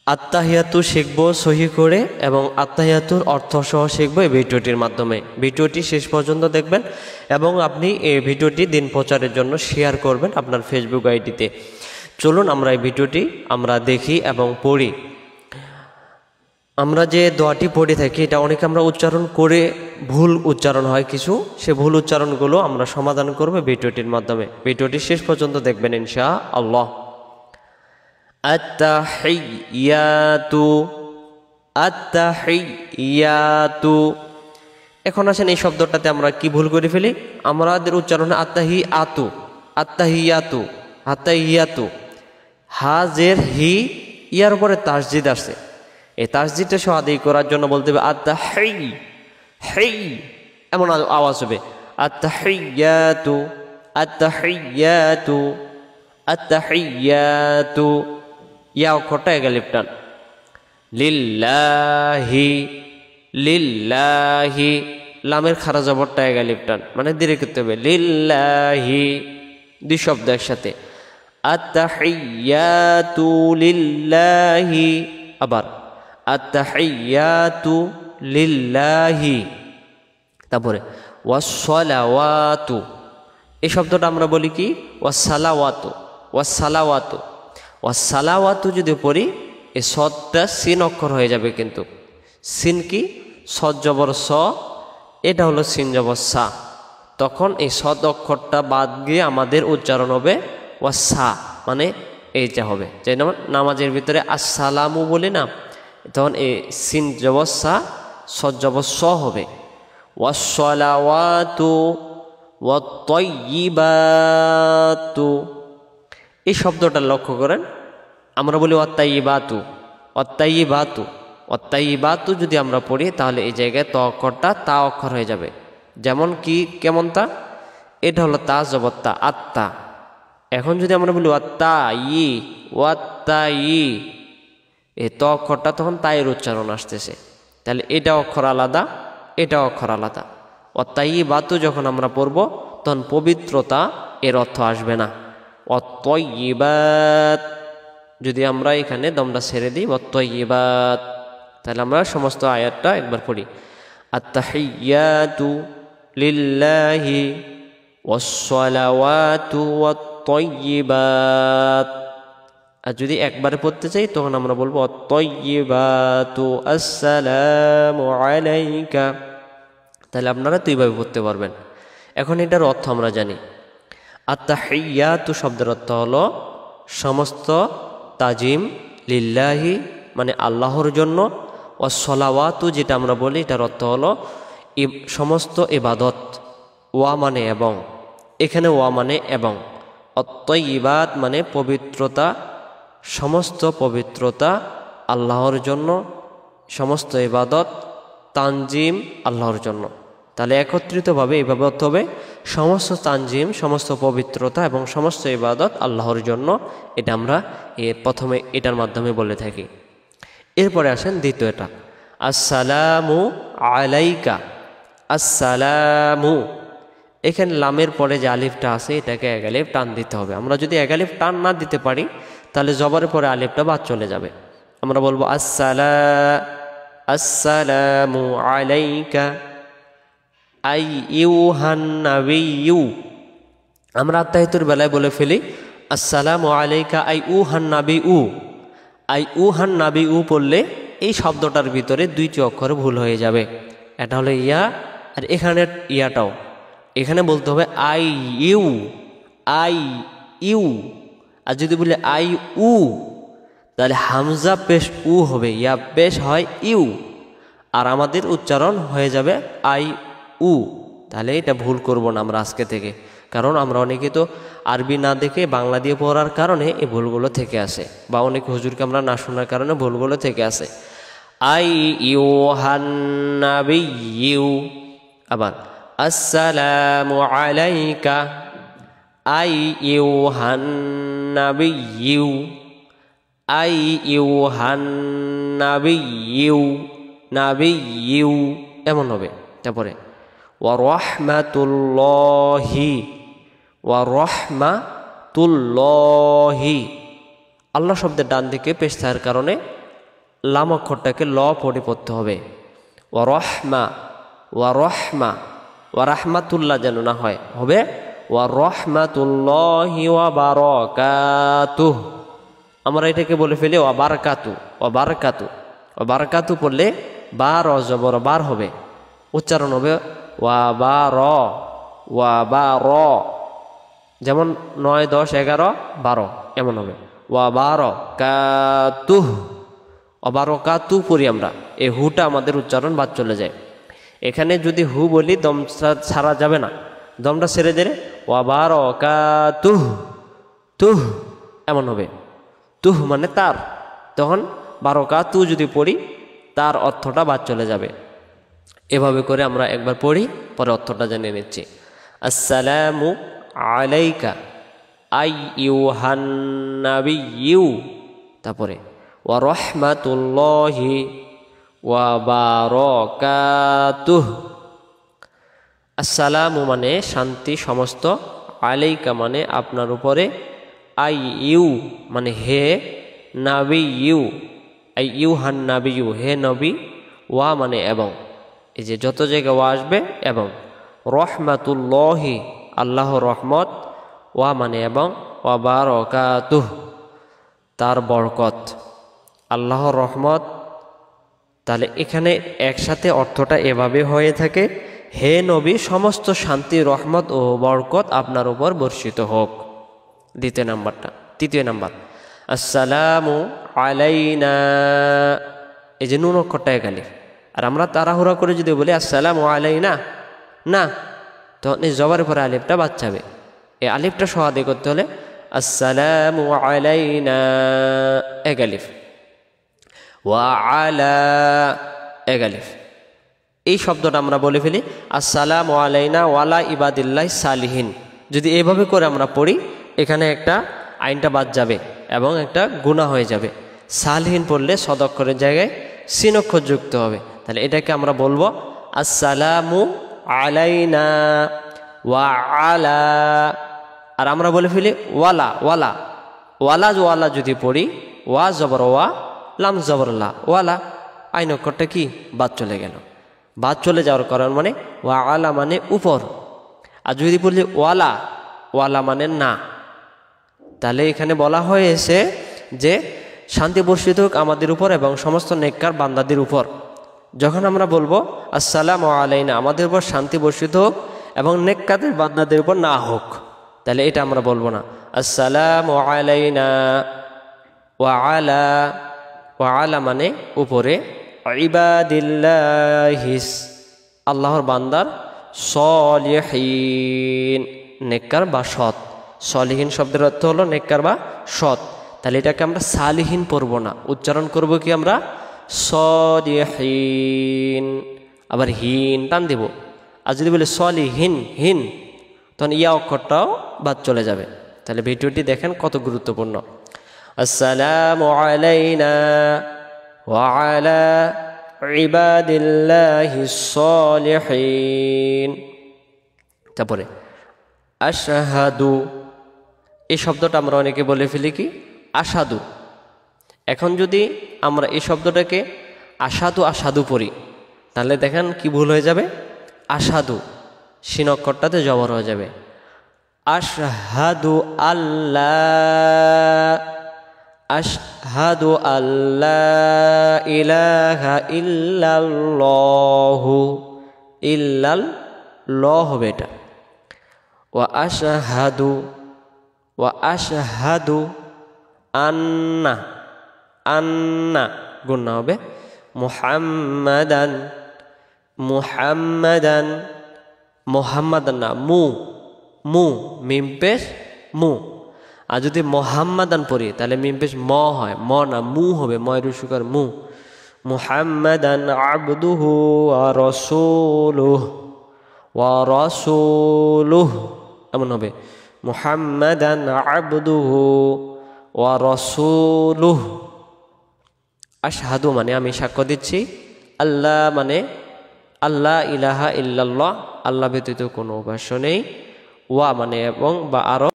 আত্তাহিয়াতু শিখব সহি করে এবং আত্তাহিয়াতুর অর্থ সহ শিখব এই ভিডিওটির মাধ্যমে। ভিডিওটি শেষ পর্যন্ত দেখবেন এবং আপনি এই ভিডিওটি দিন প্রচারের জন্য শেয়ার করবেন আপনার ফেসবুক আইডিতে। চলুন আমরা এই ভিডিওটি আমরা দেখি এবং পড়ি। আমরা যে দোয়াটি পড়ে থাকি এটা অনেকে আমরা উচ্চারণ করে ভুল উচ্চারণ হয় কিছু, সে ভুল উচ্চারণগুলো আমরা সমাধান করব ভিডিওটির মাধ্যমে। ভিডিওটি শেষ পর্যন্ত দেখবেন ইনশাআল্লাহ। আত্তাহিয়াতু আত্তাহিয়াতু। এখন আসেন এই শব্দটাতে আমরা কি ভুল করে ফেলি, আমাদের উচ্চারণে আত্তাহিয়াতু আত্তাহিয়াতু আত্তাহিয়াতু। হাজের হি, ইয়ার উপরে তাসজিদ আসছে, এই তাসজিদটা সহ আদায় করার জন্য বলতে হবে আত্তাহি হেই, এমন আওয়াজ হবে আত্তাহিয়াতু আত্তাহিয়াতু আত্তাহিয়াতু। ইয়া অক্ষরটা এগালিফ টান। লিল্লাহি লিল্লাহি, লামের খারা জবরটা এগালিফ টান, মানে ধীরে করতে হবে লিল্লাহি, দুই শব্দ একসাথে। আত্তাহিয়াতু লিল্লাহি, আবার আত্তাহিয়াতু লিল্লাহি। তারপরে ওয়াসসালাওয়াতু, এই শব্দটা আমরা বলি কি ওয়াসসালাওয়াতু ওয়াসসালাওয়াতু। ওয়াসসালাওয়াতু যদি পড়ি এই সদটা সিন অক্ষর হয়ে যাবে, কিন্তু সিন কি সদ জবর স, এটা হলো সিন জবর সা। তখন এই সদ অক্ষরটা বাদ গিয়ে আমাদের উচ্চারণ হবে ওয়াসা, মানে এইটা হবে। যেমন নামাজের ভিতরে আসসালামু বলি না, তখন এই সিন জবর সা সদ জবর স হবে। ওয়াসসালাওয়াতু ওয়াত-তাইয়্যিবাতু, এই শব্দটা লক্ষ্য করেন। আমরা বলি ওয়াত-তাইয়্যিবাতু ওয়াত-তাইয়্যিবাতু ওয়াত-তাইয়্যিবাতু, যদি আমরা পড়ি তাহলে এই জায়গায় ত অক্ষরটা তা অক্ষর হয়ে যাবে। যেমন কি কেমন তা, এটা হলো তা জবর তা, আত্মা। এখন যদি আমরা বলি ওয়াত-তাইয়্যি ওয়াত-তাইয়্যি, এই ত অক্ষরটা তখন তাইয়ের উচ্চারণ আসতেছে, তাহলে এটা অক্ষর আলাদা এটা অক্ষর আলাদা। ওয়াত-তাইয়্যিবাতু যখন আমরা পড়ব তখন পবিত্রতা এর অর্থ আসবে না। ওয়াত-তাইয়্যিবাত, যদি আমরা এখানে দমটা ছেড়ে দিই ওয়াত-তাইয়্যিবাত, তাহলে আমরা সমস্ত আয়াতটা একবার পড়ি। আত্তাহিয়াতু লিল্লাহি ওয়াসসালাওয়াতু ওয়াত-তাইয়্যিবাত। আর যদি একবারে পড়তে চাই তখন আমরা বলবো আত-তাইয়্যিবাতু আসসালামু আলাইকা, তাহলে আপনারা দুইভাবে পড়তে পারবেন। এখন এটার অর্থ আমরা জানি। আত্তাহিয়াতু শব্দের অর্থ হলো সমস্ত তাজিম, লিল্লাহি মানে আল্লাহর জন্য, ওয়াসসালাওয়াতু যেটা আমরা বলি এটার অর্থ হলো সমস্ত ইবাদত। ওয়া মানে এবং, এখানে ওয়া মানে এবং। অত-তাইয়্যিবাত মানে পবিত্রতা, সমস্ত পবিত্রতা আল্লাহর জন্য, সমস্ত ইবাদত তানজিম আল্লাহর জন্য। তাহলে একত্রিতভাবে এইভাবে অর্থ হবে সমস্ত তানজিম, সমস্ত পবিত্রতা এবং সমস্ত ইবাদত আল্লাহর জন্য। এটা আমরা প্রথমে এটার মাধ্যমে বলে থাকি। এরপরে আসেন দ্বিতীয়টা, আসসালামু আলাইকা। আসসালামু, এখানে লামের পরে যে আলিফটা আছে এটাকে এক আলিফ টান দিতে হবে। আমরা যদি এক আলিফ টান না দিতে পারি তাহলে জবরের পরে আলিফটা বাদ চলে যাবে। আমরা বলবো আসসালামু আলাইকা আইয়ুহান নাবিয়্যু। আমরা আত্তাহিয়াতুর বেলায় বলে ফেলি আসসালামু আলাইকা আইয়ুহান নাবিয়্যু। আইয়ুহান নাবিয়্যু পড়লে এই শব্দটার ভিতরে দুইটি অক্ষর ভুল হয়ে যাবে। এটা হলো ইয়া, আর এখানে ইয়াটাও, এখানে বলতে হবে আই ইউ আই ইউ। আর যদি বলে আই উ তাহলে হামজা পেশ উ হবে, ইয়া পেশ হয় ইউ, আর আমাদের উচ্চারণ হয়ে যাবে আই উ। তাহলে এটা ভুল করব না আমরা আজকে থেকে, কারণ আমরা অনেকে তো আরবি না দেখে বাংলা দিয়ে পড়ার কারণে এই ভুলগুলো থেকে আসে, বা অনেক হুজুরকে আমরা না শোনার কারণে ভুলগুলো থেকে আসে। আই ইউ হান নাবিয়্যু, আবার আসসালামু আলাইকা আইয়ুহান নাবিয়্যু আইয়ুহান নাবিয়্যু নাবিয়্যু, এমন হবে। তারপরে ওয়া রাহমাতুল্লাহি ওয়া রাহমাতুল্লাহি, আল্লাহ শব্দের ডান দিকে পেশ থাকার কারণে লাম অক্ষরটাকে ল পড়ে পড়তে হবে। ওয়া রহমা, ওয়া রহমা, ওয়া রাহমাতুল্লাহ যেন না হয়, হবে ওয়া রহমাতুল্লাহি ওয়া বারাকাতুহ। আমরা এটাকে বলে ফেলি ওয়া বারাকাতু, ওয়া বারাকাতু। ওয়া বারাকাতু পড়লে বা র জবর বার হবে, উচ্চারণ হবে ওয়া বা র, ওয়া বা র, যেমন 9, 10, 11, 12 এমন হবে। ওয়া বারাকাতুহ, ওয়া বারাকাতু পড়ি আমরা, এই হুটা আমাদের উচ্চারণ বাদ চলে যায়। এখানে যদি হু বলি দম ছাড়া যাবে না, দমটা ছেড়ে দিলে ওয়া বারাকাতুহ, তুহ এমন হবে। তুহ মানে তার, তখন বারাকাতু যদি পড়ি তার অর্থটা বাদ চলে যাবে। এভাবে করে আমরা একবার পড়ি, পরে অর্থটা জেনে নিচ্ছি। আসসালামু আলাইকা আইয়ুহান নাবিয়্যু, তারপরে ওয়া রাহমাতুল্লাহি ওয়া বারাকাতুহ। আসসালামু মানে শান্তি সমস্ত, আলাইকা মানে আপনার উপরে, আইয়ু মানে হে, নাবিয়্যু আইয়ুহান নাবিয়্যু হে নবী, ওয়া মানে এবং, এই যে যত জায়গায় ওয়া আসবে এবং, রহমাতুল্লাহি আল্লাহর রহমত, ওয়া মানে এবং, ওয়া বারাকাতুহ তার বরকত, আল্লাহর রহমত। তাহলে এখানে একসাথে অর্থটা এভাবে হয়ে থাকে, হে নবী সমস্ত শান্তি রহমত ও বরকত আপনার উপর বর্ষিত হোক। দ্বিতীয় নাম্বারটা, তৃতীয় নাম্বার আসসালামু আলাইনা, এই যে নুন অক্ষরটা এখানে, আর আমরা তাড়াহুড়া করে যদি বলি আসসালামু আলাইনা, না, তখন এই জবরের পরে আলিফটা বাদ যাবে। এই আলিফটা সহাদে করতে হলে আসসালামু আলাইনা এক আলিফ, ওয়া আলা এক আলিফ। এই শব্দটা আমরা বলে ফেলি আসসালামু আলাইনা ওয়ালা ইবাদিল্লাহ সালিহিন। যদি এইভাবে করে আমরা পড়ি, এখানে একটা আইনটা বাদ যাবে এবং একটা গুনাহ হয়ে যাবে। সালিহিন পড়লে সদক্ষরের জায়গায় সিন অক্ষর যুক্ত হবে। তাহলে এটাকে আমরা বলবো আসসালামু আলাইনা ওয়া আলা, আর আমরা বলে ফেলি ওয়ালা, ওয়ালা, ওয়ালা, ওয়ালা যদি পড়ি ওয়া জবর ওয়া, লাম জবর লা, ওয়ালা, আইন অক্ষরটা কি বাদ চলে গেল। বাদ চলে যাওয়ার কারণ মানে ওয়া আলা মানে উপর, আর যদি বলি ওয়ালা, ওয়ালা মানে না। তাহলে এখানে বলা হয়েছে যে শান্তি বর্ষিত হোক আমাদের উপর এবং সমস্ত নেককার বান্দাদের উপর। যখন আমরা বলবো আসসালামু আলাইনা আমাদের উপর শান্তি বর্ষিত হোক এবং নেককারদের বান্দাদের উপর না হোক, তাহলে এটা আমরা বলবো না। আসসালামু আলাইনা ওয়া আলা, ওয়া আলা মানে উপরে, ইবাদিল্লাহিস আল্লাহর বান্দার, সলিহিন নেককার বা সৎ, সলিহিন শব্দের অর্থ হলো নেককার বা সৎ। তাহলে এটাকে আমরা সালিহিন পড়ব না, উচ্চারণ করব কি আমরা সলিহিন, আবার হিন টান দিব। আর যদি বলে সলিহিন হিন, তখন ইয়া অক্ষরটাও বাদ চলে যাবে। তাহলে ভিডিওটি দেখেন কত গুরুত্বপূর্ণ। আসসালামু আলাইনা ওয়া আলা ইবাদিল্লাহিস সলিহিন। তারপরে আশহাদু, এই শব্দটা আমরা অনেকে বলে ফেলি কি আশাদু। এখন যদি আমরা এই শব্দটাকে আশাদু আশাদু পড়ি, তাহলে দেখেন কি ভুল হয়ে যাবে, আশাদু শিন অক্ষরটাতে জবর হয়ে যাবে। আশহাদু আল্লাহ, আশহাদু আল্লাহ ইলাহা ইল্লাল্লাহু, ইল্লাল্লাহ হবে এটা। ওয়া আশহাদু, ওয়া আশহাদু আন্না, আন্না গুণা হবে মুহাম্মাদান, মুহাম্মাদান, মুহাম্মাদান না মু, মু মিম পেশ মু। আর যদি মুহাম্মাদান পড়ি তাহলে মিম পেশ ম হয়, ম না মু হবে, ময় রুসুকার মু। মুহাম্মাদান আবদুহু ওয়া রাসূলুহু, ওয়া রাসূলুহু এমন হবে, মুহাম্মাদান আবদুহু ওয়া রাসূলুহু। আশহাদু মানে আমি সাক্ষ্য দিচ্ছি, আল্লাহ মানে আল্লাহ, ইলাহা ইল্লাল্লাহ আল্লাহ ব্যতীত কোনো উপাস্য নেই, ওয়া মানে এবং বা আরো